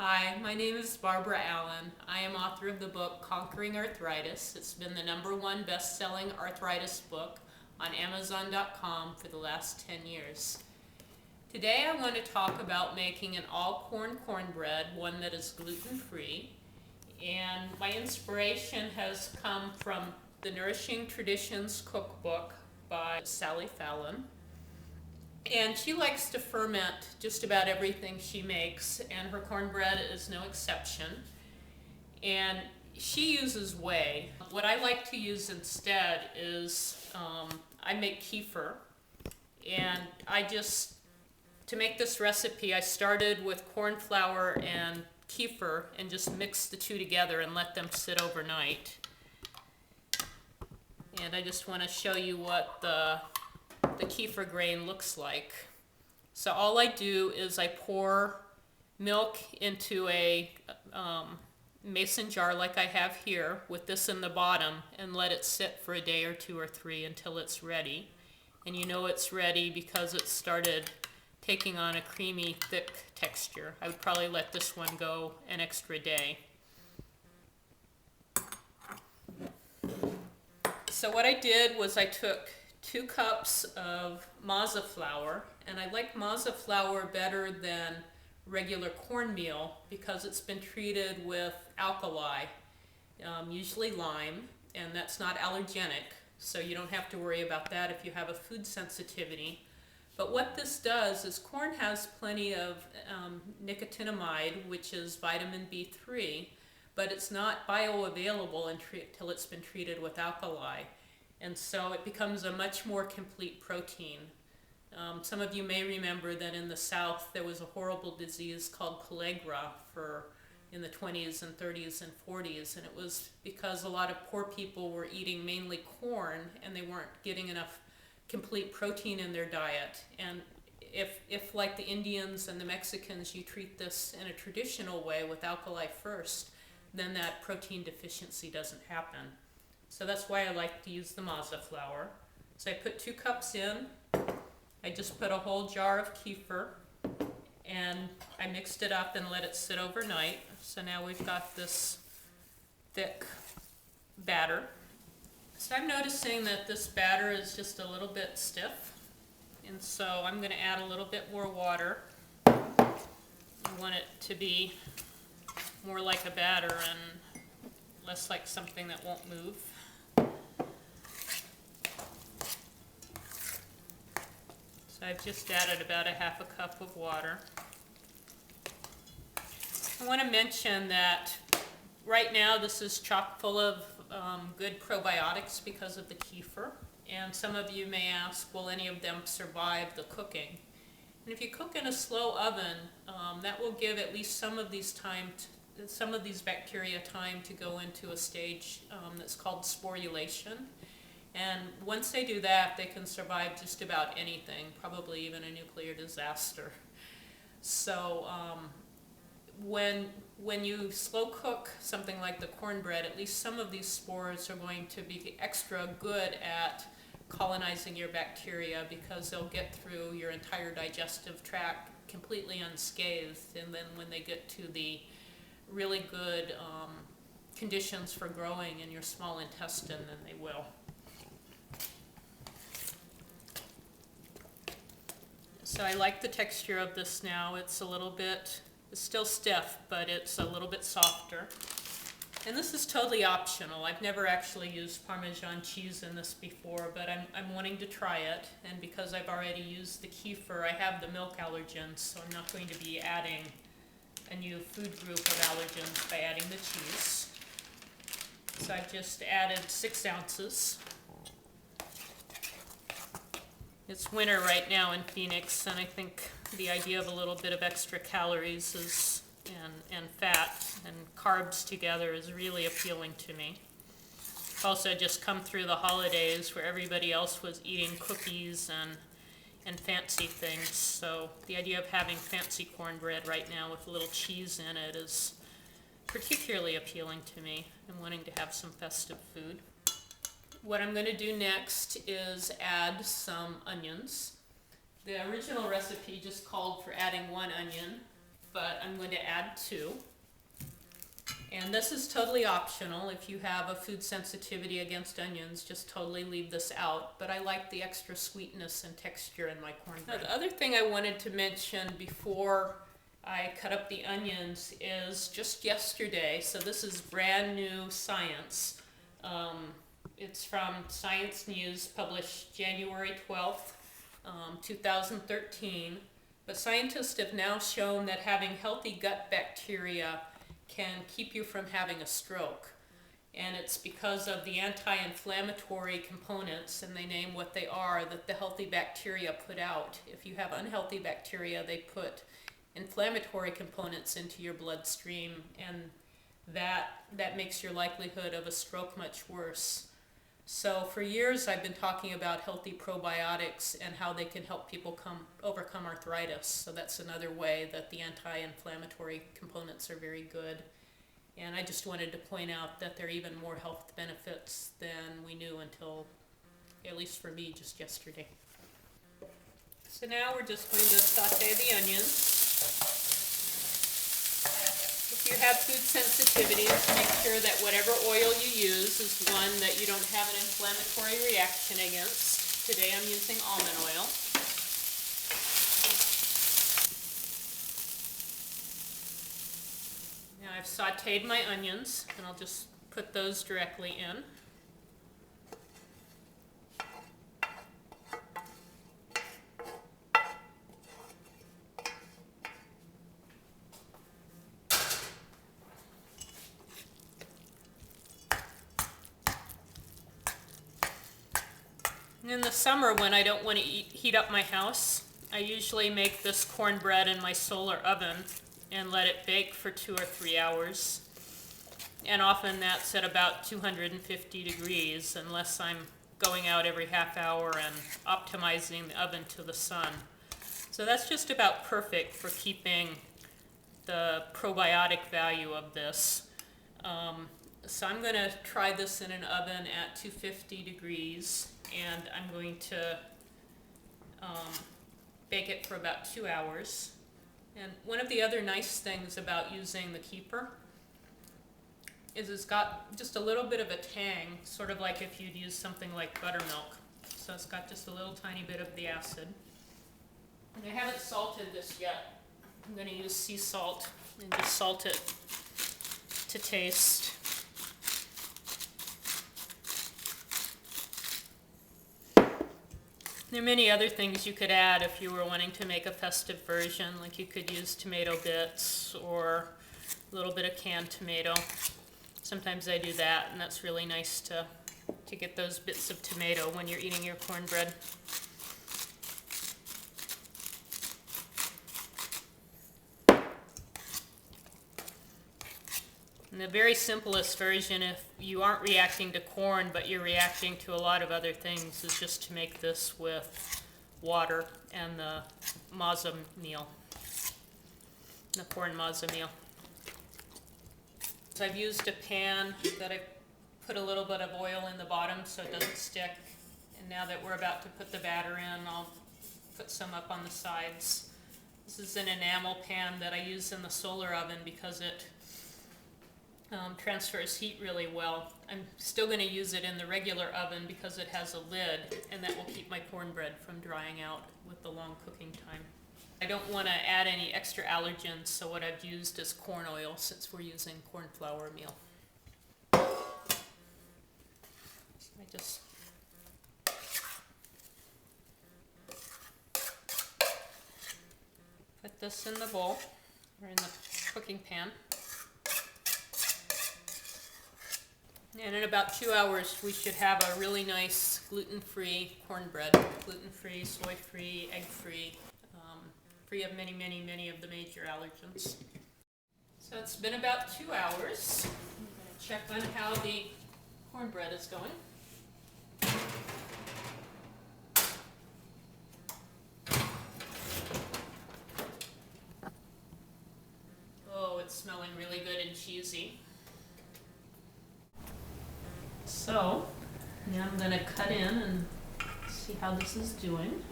Hi, my name is Barbara Allan. I am author of the book Conquering Arthritis. It's been the #1 best-selling arthritis book on Amazon.com for the last 10 years. Today I want to talk about making an all-corn cornbread, one that is gluten-free. And my inspiration has come from the Nourishing Traditions cookbook by Sally Fallon. And she likes to ferment just about everything she makes, and her cornbread is no exception. And she uses whey. What I like to use instead is I make kefir. And to make this recipe, I started with corn flour and kefir and just mixed the two together and let them sit overnight. And I just want to show you what the kefir grain looks like. So all I do is I pour milk into a mason jar like I have here with this in the bottom and let it sit for a day or 2 or 3 until it's ready. And you know it's ready because it started taking on a creamy, thick texture. I would probably let this one go an extra day. So what I did was I took 2 cups of Masa flour, and I like Masa flour better than regular cornmeal because it's been treated with alkali, usually lime, and that's not allergenic, so you don't have to worry about that if you have a food sensitivity. But what this does is corn has plenty of nicotinamide, which is vitamin B3, but it's not bioavailable until it's been treated with alkali. And so it becomes a much more complete protein. Some of you may remember that in the South there was a horrible disease called pellagra in the 20s and 30s and 40s, and it was because a lot of poor people were eating mainly corn and they weren't getting enough complete protein in their diet. And if like the Indians and the Mexicans, you treat this in a traditional way with alkali first, then that protein deficiency doesn't happen. So that's why I like to use the Masa flour. So I put 2 cups in. I just put a whole jar of kefir, and I mixed it up and let it sit overnight. So now we've got this thick batter. So I'm noticing that this batter is just a little bit stiff, and so I'm going to add a little bit more water. I want it to be more like a batter and less like something that won't move. So I've just added about a 1/2 cup of water. I want to mention that right now this is chock full of good probiotics because of the kefir. And some of you may ask, will any of them survive the cooking? And if you cook in a slow oven, that will give at least some of these bacteria time to go into a stage that's called sporulation. And once they do that, they can survive just about anything, probably even a nuclear disaster. So when you slow cook something like the cornbread, at least some of these spores are going to be extra good at colonizing your bacteria because they'll get through your entire digestive tract completely unscathed. And then when they get to the really good conditions for growing in your small intestine, then they will. So I like the texture of this now. It's still stiff, but it's a little bit softer. And this is totally optional. I've never actually used Parmesan cheese in this before, but I'm wanting to try it. And because I've already used the kefir, I have the milk allergens, so I'm not going to be adding a new food group of allergens by adding the cheese. So I've just added 6 ounces. It's winter right now in Phoenix, and I think the idea of a little bit of extra calories and fat and carbs together is really appealing to me. I've also just come through the holidays where everybody else was eating cookies and fancy things, so the idea of having fancy cornbread right now with a little cheese in it is particularly appealing to me. I'm wanting to have some festive food. What I'm going to do next is add some onions. The original recipe just called for adding 1 onion, but I'm going to add 2. And this is totally optional. If you have a food sensitivity against onions, just totally leave this out. But I like the extra sweetness and texture in my cornbread. Now, the other thing I wanted to mention before I cut up the onions is just yesterday, so this is brand new science. It's from Science News, published January 12th, 2013. But scientists have now shown that having healthy gut bacteria can keep you from having a stroke. And it's because of the anti-inflammatory components, and they name what they are, that the healthy bacteria put out. If you have unhealthy bacteria, they put inflammatory components into your bloodstream, and that makes your likelihood of a stroke much worse. So for years I've been talking about healthy probiotics and how they can help people overcome arthritis. So that's another way that the anti-inflammatory components are very good. And I just wanted to point out that there are even more health benefits than we knew until, at least for me, just yesterday. So now we're just going to saute the onions. If you have food sensitivities, make sure that whatever oil you use is one that you don't have an inflammatory reaction against. Today I'm using almond oil. Now I've sauteed my onions, and I'll just put those directly in. In the summer, when I don't want to heat up my house, I usually make this cornbread in my solar oven and let it bake for 2 or 3 hours. And often that's at about 250 degrees, unless I'm going out every half hour and optimizing the oven to the sun. So that's just about perfect for keeping the probiotic value of this. So I'm going to try this in an oven at 250 degrees, and I'm going to bake it for about 2 hours. And one of the other nice things about using the keeper is it's got just a little bit of a tang, sort of like if you'd use something like buttermilk. So it's got just a little tiny bit of the acid. And I haven't salted this yet. I'm going to use sea salt and just salt it to taste. There are many other things you could add if you were wanting to make a festive version, like you could use tomato bits or a little bit of canned tomato. Sometimes I do that, and that's really nice to get those bits of tomato when you're eating your cornbread. And the very simplest version, if you aren't reacting to corn but you're reacting to a lot of other things, is just to make this with water and the Masa meal, the corn Masa meal. So I've used a pan that I put a little bit of oil in the bottom so it doesn't stick. And now that we're about to put the batter in, I'll put some up on the sides. This is an enamel pan that I use in the solar oven because it transfers heat really well. I'm still going to use it in the regular oven because it has a lid, and that will keep my cornbread from drying out with the long cooking time. I don't want to add any extra allergens, so what I've used is corn oil since we're using corn flour meal. So I just put this in the bowl or in the cooking pan. And in about 2 hours, we should have a really nice gluten-free cornbread. Gluten-free, soy-free, egg-free, free of many, many, many of the major allergens. So it's been about 2 hours. I'm going to check on how the cornbread is going. Oh, it's smelling really good and cheesy. So now I'm going to cut in and see how this is doing.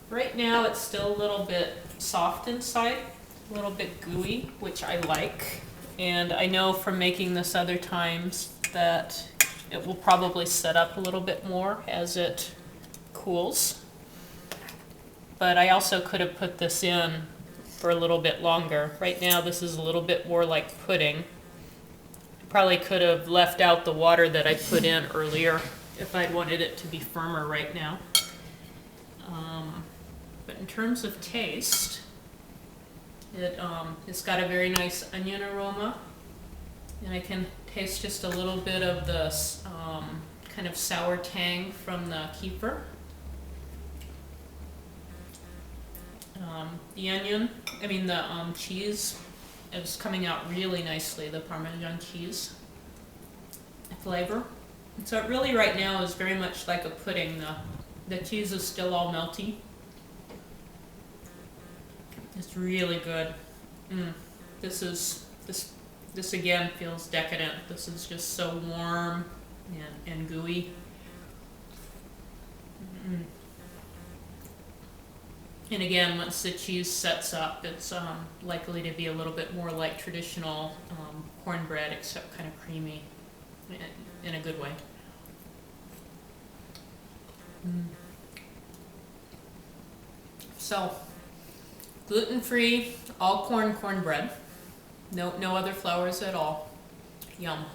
Right now it's still a little bit soft inside, a little bit gooey, which I like. And I know from making this other times that it will probably set up a little bit more as it cools. But I also could have put this in for a little bit longer. Right now this is a little bit more like pudding. Probably could have left out the water that I put in earlier if I'd wanted it to be firmer right now. But in terms of taste, it's got a very nice onion aroma, and I can taste just a little bit of the kind of sour tang from the kefir. The onion, the cheese is coming out really nicely, the Parmesan cheese flavor. And so it really right now is very much like a pudding. The cheese is still all melty. It's really good. This again feels decadent. This is just so warm and gooey. And again, once the cheese sets up, it's likely to be a little bit more like traditional cornbread, except kind of creamy in a good way. So, gluten-free, all cornbread. No other flours at all. Yum.